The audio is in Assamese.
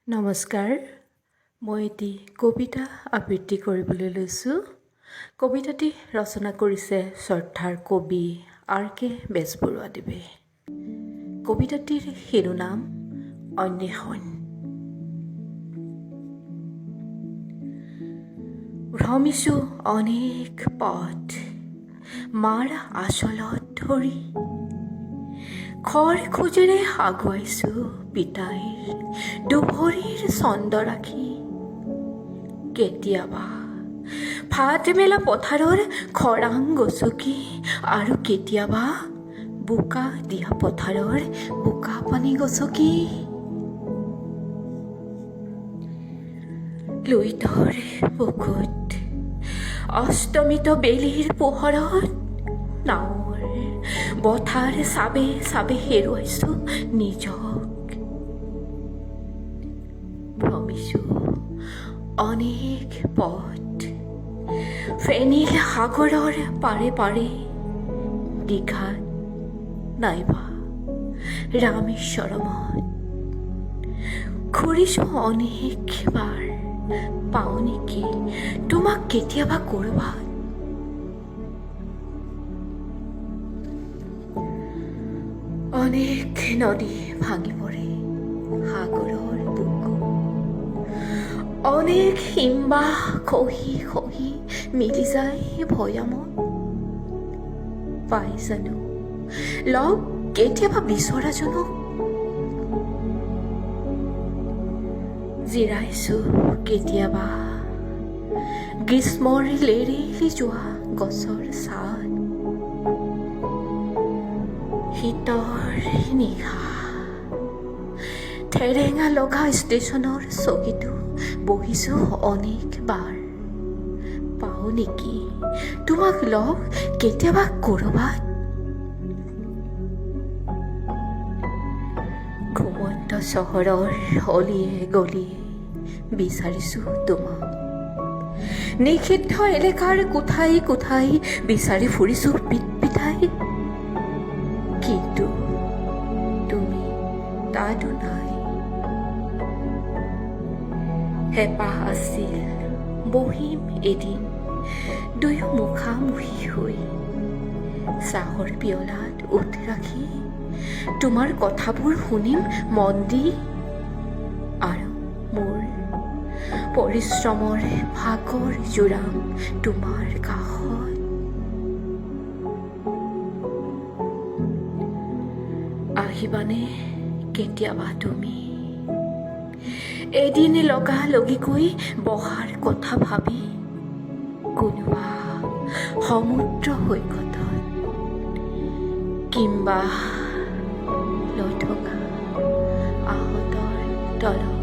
নমস্কাৰ, মই এটি কবিতা আবৃত্তি কৰিবলৈ লৈছোঁ। কবিতাটি ৰচনা কৰিছে শ্ৰদ্ধাৰ কবি R.K. বেজবৰুৱাদেৱে। কবিতাটিৰ শিৰোনাম অন্বেষণ। ভ্ৰমিছোঁ অনেক পথ মাৰ আচলত ধৰি, খৰ খোজেৰে আগুৱাইছোঁ পিতাইৰ দুভৰিৰ ছন্দ ৰাখি। কেতিয়াবা ফাট মেলা পথাৰৰ খৰাং গছকি, আৰু কেতিয়াবা বোকা দিয়া পথাৰৰ বোকা পানী গছকি। লুইতৰ বুকুত অস্তমিত বেলিৰ পোহৰত নাৱৰ বঠাৰ চাবে চাবে হেৰুৱাইছোঁ নিজক। ভ্ৰমিছোঁ অনেক পথ ফেনিল সাগৰৰ পাৰে পাৰে, দীঘাত নাইবা ৰামেশ্বৰমত ঘূৰিছোঁ অনেকবাৰ। পাওঁ নেকি তোমাক কেতিয়াবা ক'ৰবাত? অনেক নদী ভাঙি পৰে সাগৰৰ বুকু, অনেক হিমবাহ খহি খহি মিলি যায় ভৈয়ামত। পাই জানো লগ কেতিয়াবা বিচৰাজনক? জিৰাইছোঁ কেতিয়াবা গ্ৰীষ্মৰ লেৰেলি যোৱা গছৰ ছাঁত। শীতৰ নিশা ঠেৰেঙা লগা ষ্টেচনৰ চকীতো বহিছোঁ অনেকবাৰ। পাওঁ নেকি তোমাক লগ কেতিয়াবা ক'ৰবাত? ঘুমন্ত চহৰৰ অলিয়ে গলিয়ে বিচাৰিছোঁ তোমাক। নিষিদ্ধ এলেকাৰ কোঠাই কোঠাই বিচাৰি ফুৰিছোঁ পিট পিঠাই। কিন্তু তুমি তাতো নাই। হেঁপাহ আছিল বহিম এদিন দুয়ো মুখামুখি হৈ, চাহৰ পিয়লাত ওঠ ৰাখি তোমাৰ কথাবোৰ শুনিম মন দি, আৰু মোৰ পৰিশ্ৰমৰ ভাগৰ জোৰাম তোমাৰ কাষত। আহিবানে কেতিয়াবা তুমি এদিন লগা লগিকৈ বহাৰ কথা ভাবি, কোনোবা সমুদ্ৰ সৈকতত কিম্বা লথকা আহঁতৰ তলত?